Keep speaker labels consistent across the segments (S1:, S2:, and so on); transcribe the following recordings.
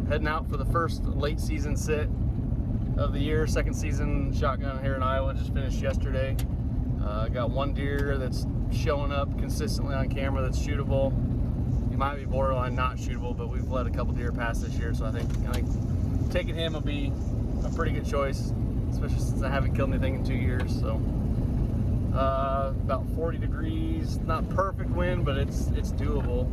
S1: heading out for the first late season sit of the year. Second season shotgun here in Iowa, just finished yesterday. Got one deer that's showing up consistently on camera that's shootable. He might be borderline not shootable, but we've let a couple deer pass this year, so I think taking him will be a pretty good choice, especially since I haven't killed anything in 2 years. So about 40 degrees, not perfect wind, but it's doable.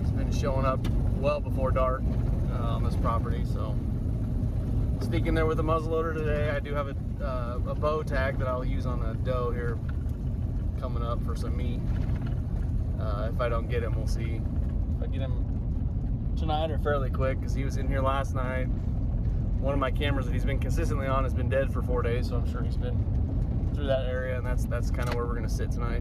S1: It's been showing up well before dark on this property, so sneaking there with a muzzleloader today. I do have a bow tag that I'll use on a doe here coming up for some meat. If I don't get him, we'll see if I get him tonight or fairly quick, because he was in here last night. One of my cameras that he's been consistently on has been dead for 4 days, so I'm sure he's been through that area, and that's kind of where we're going to sit tonight.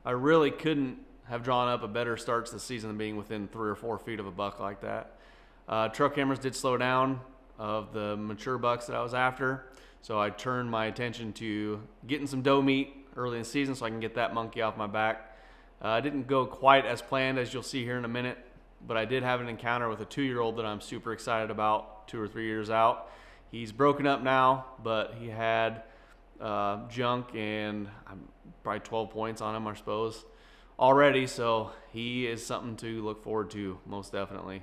S1: I really couldn't have drawn up a better start to the season than being within 3 or 4 feet of a buck like that. Trail cameras did slow down of the mature bucks that I was after, so I turned my attention to getting some doe meat early in the season so I can get that monkey off my back. I didn't go quite as planned, as you'll see here in a minute, but I did have an encounter with a 2-year-old that I'm super excited about 2 or 3 years out. He's broken up now, but he had junk and probably 12 points on him, I suppose, already, so he is something to look forward to, most definitely.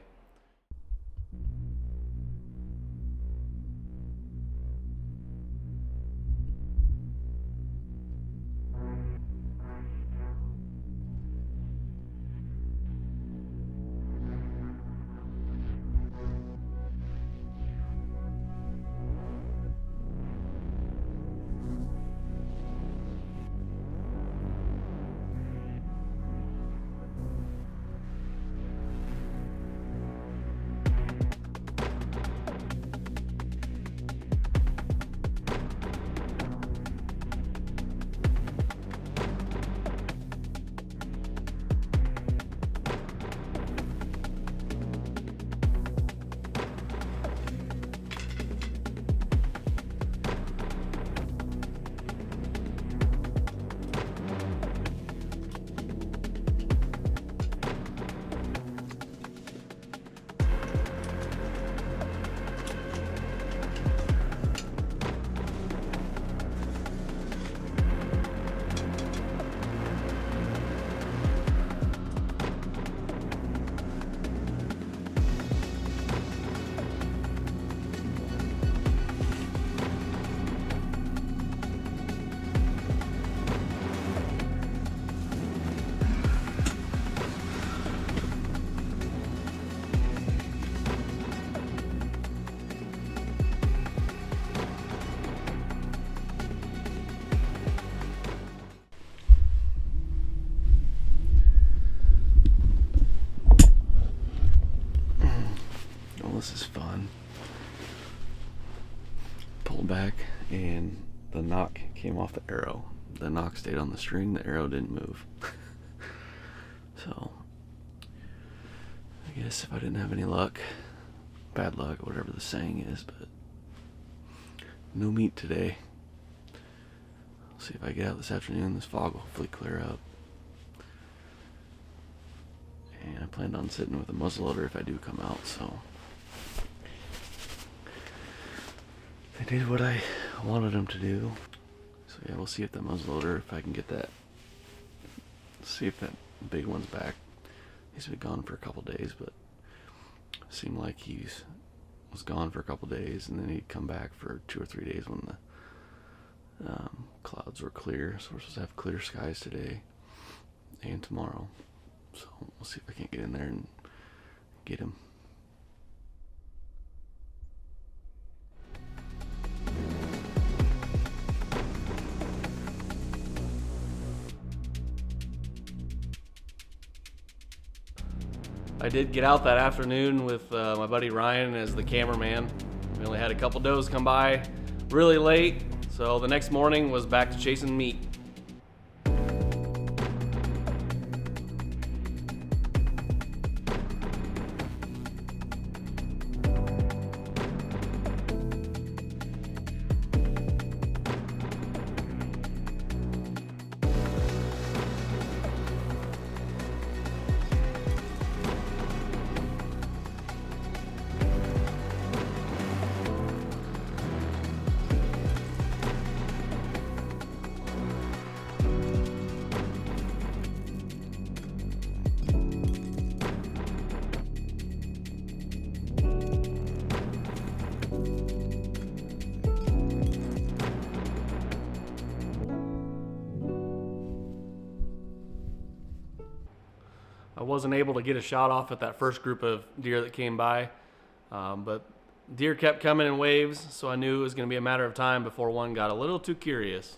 S1: This is fun. Pulled back and the knock came off the arrow. The knock stayed on the string, the arrow didn't move. So I guess if I didn't have any luck, bad luck or whatever the saying is, but no meat today. I'll see if I get out this afternoon. This fog will hopefully clear up. And I planned on sitting with a muzzleloader if I do come out, so I did what I wanted them to do. So yeah, we'll see if the muzzleloader, if I can get that, see if that big one's back. He's been gone for a couple days, but it seemed like he was gone for a couple days, and then he'd come back for 2 or 3 days when the clouds were clear. So we're supposed to have clear skies today and tomorrow. So we'll see if I can't get in there and get him. I did get out that afternoon with my buddy Ryan as the cameraman. We only had a couple does come by really late, so the next morning was back to chasing meat. I wasn't able to get a shot off at that first group of deer that came by, but deer kept coming in waves, so I knew it was going to be a matter of time before one got a little too curious.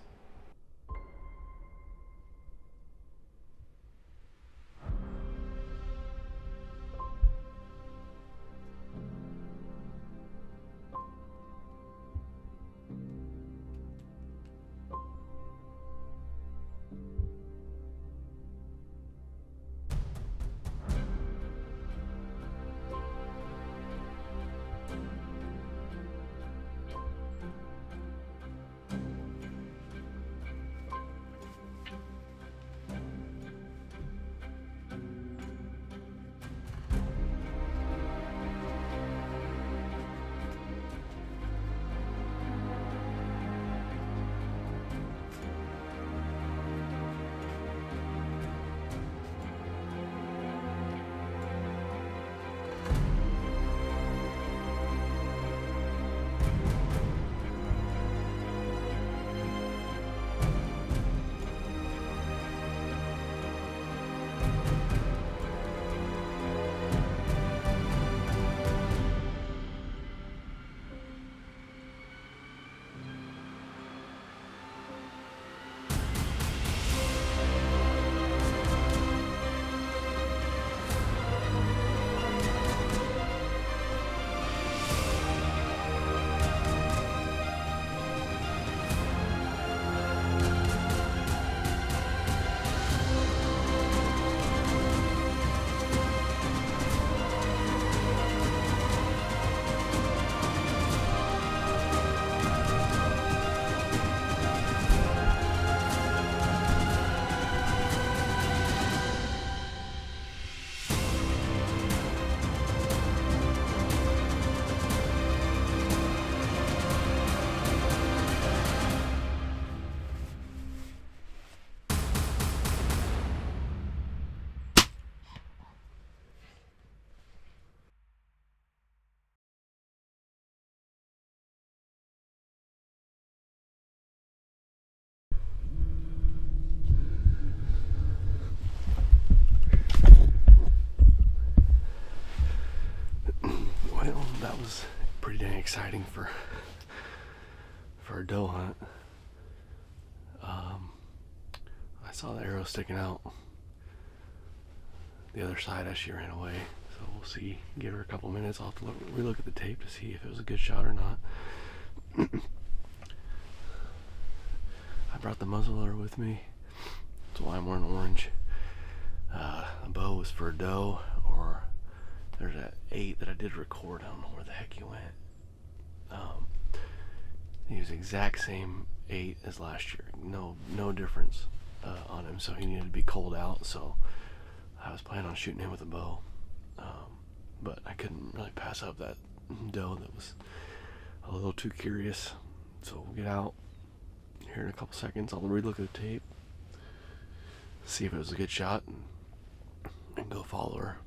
S1: That was pretty dang exciting for a doe hunt. I saw the arrow sticking out the other side as she ran away, so we'll see. Give her a couple minutes. I'll have to relook at the tape to see if it was a good shot or not. I brought the muzzleloader with me. That's why I'm wearing orange. A bow was for a doe or
S2: There's that 8 that I did record. I don't know where the heck he went. He was the exact same 8 as last year. No difference on him. So he needed to be culled out. So I was planning on shooting him with a bow, but I couldn't really pass up that doe that was a little too curious. So we'll get out here in a couple seconds. I'll relook at the tape, see if it was a good shot, and go follow her.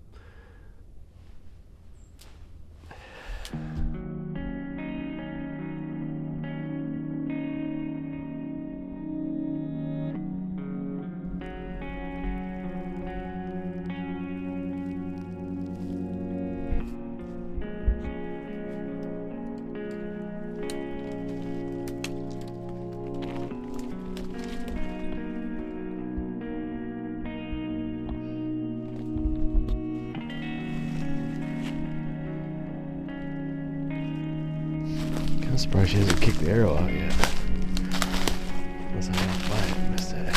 S2: I'm surprised she hasn't kicked the arrow out yet. Unless I didn't fly it, missed it.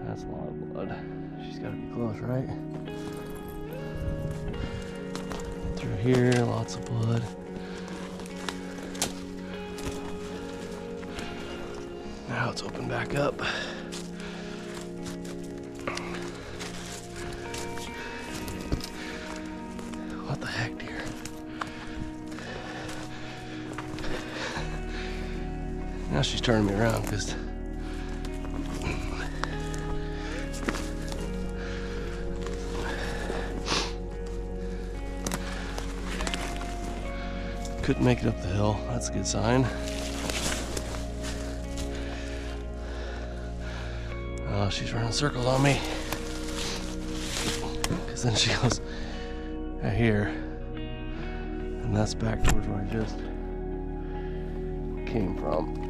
S2: That's a lot of blood. She's got to be close, right? Through here, lots of blood. Now it's open back up. What the heck, dear? Now she's turning me around because couldn't make it up the hill. That's a good sign. Oh, she's running circles on me. Because then she goes right here. And that's back towards where I just came from.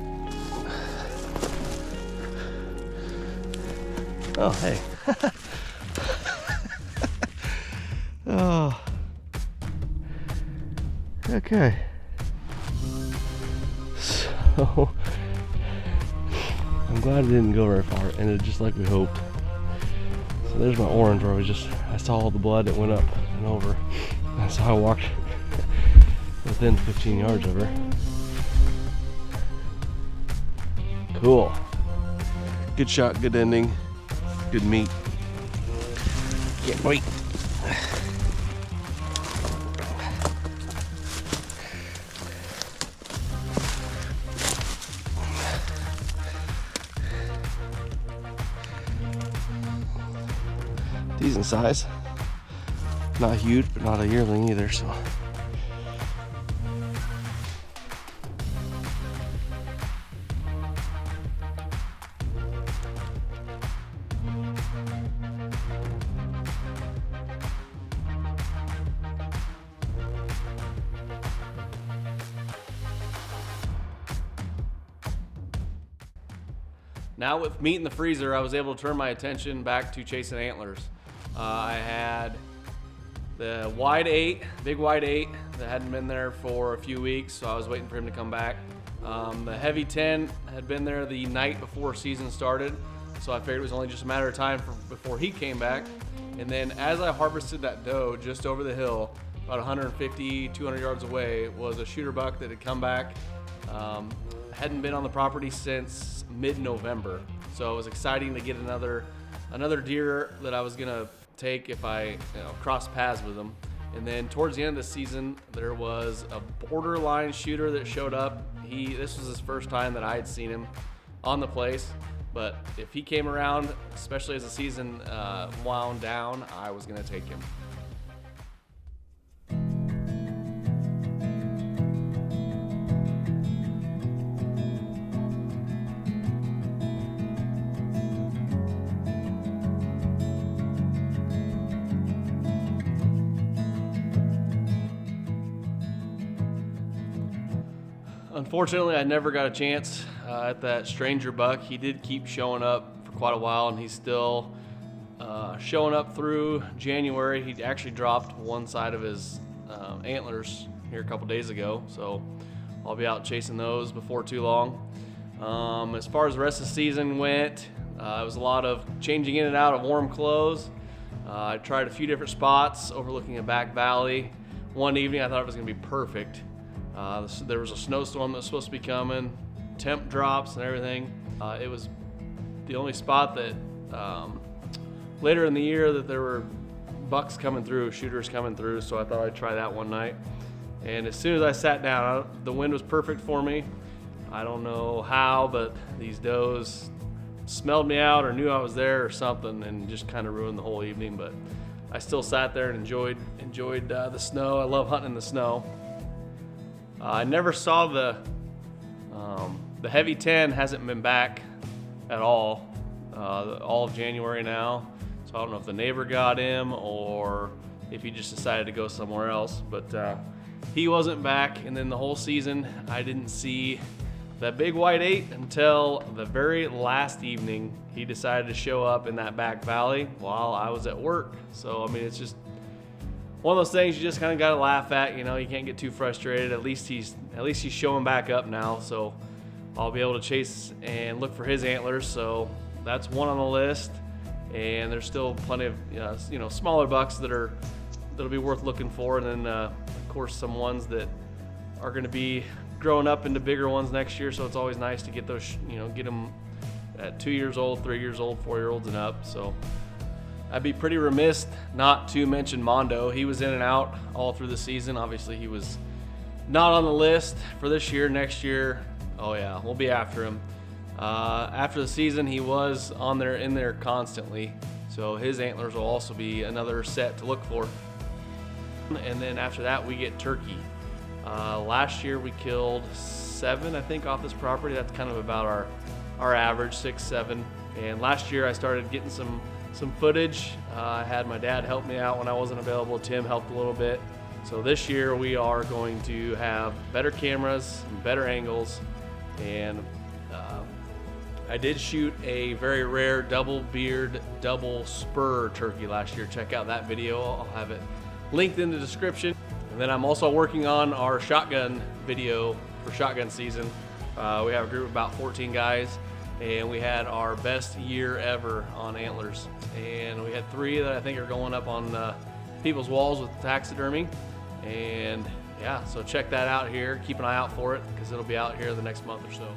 S2: Oh, hey. Oh. Okay. So I'm glad it didn't go very far. It ended just like we hoped. So there's my orange where I saw all the blood that went up and over. And so I walked within 15 yards of her. Cool. Good shot, good ending, good meat. Can't wait. Decent size. Not huge, but not a yearling either, so.
S1: Now with meat in the freezer, I was able to turn my attention back to chasing antlers. I had the wide 8, big wide 8 that hadn't been there for a few weeks, so I was waiting for him to come back. The heavy 10 had been there the night before season started, so I figured it was only just a matter of time before he came back. And then as I harvested that doe just over the hill, about 150, 200 yards away, was a shooter buck that had come back. Hadn't been on the property since mid-November, so it was exciting to get another deer that I was gonna take if I cross paths with him. And then towards the end of the season, there was a borderline shooter that showed up. This was his first time that I had seen him on the place, but if he came around, especially as the season wound down, I was gonna take him. Unfortunately, I never got a chance at that stranger buck. He did keep showing up for quite a while, and he's still
S2: showing up through January. He actually dropped one side of his antlers here a couple days ago, so I'll be out chasing those before too long. As far as the rest of the season went, it was a lot of changing in and out of warm clothes. I tried a few different spots overlooking a back valley. One evening I thought it was going to be perfect. There was a snowstorm that was supposed to be coming, temp drops and everything. It was the only spot that later in the year that there were bucks coming through, shooters coming through, so I thought I'd try that one night. And as soon as I sat down, the wind was perfect for me. I don't know how, but these does smelled me out or knew I was there or something, and just kind of ruined the whole evening. But I still sat there and enjoyed the snow. I love hunting in the snow. I never saw the heavy 10 hasn't been back at all of January now. So I don't know if the neighbor got him or if he just decided to go somewhere else. But he wasn't back, and then the whole season I didn't see that big white 8 until the very last evening. He decided to show up in that back valley while I was at work. So I mean, it's just one of those things you just kind of got to laugh at. You know, you can't get too frustrated. At least he's showing back up now, so I'll be able to chase and look for his antlers. So that's one on the list, and there's still plenty of smaller bucks that'll be worth looking for, and then of course some ones that are going to be growing up into bigger ones next year. So it's always nice to get those, get them at 2 years old, 3 years old, 4-year-olds and up. So I'd be pretty remiss not to mention Mondo. He was in and out all through the season. Obviously he was not on the list for this year. Next year, oh yeah, we'll be after him. After the season, he was in there constantly. So his antlers will also be another set to look for. And then after that, we get turkey. Last year we killed 7, I think, off this property. That's kind of about our average, 6, 7. And last year I started getting some footage. I had my dad help me out when I wasn't available. Tim helped a little bit. So this year we are going to have better cameras and better angles. And I did shoot a very rare double beard, double spur turkey last year. Check out that video. I'll have it linked in the description. And then I'm also working on our shotgun video for shotgun season. We have a group of about 14 guys, and we had our best year ever on antlers. And we had 3 that I think are going up on people's walls with taxidermy. And yeah, so check that out here. Keep an eye out for it because it'll be out here the next month or so.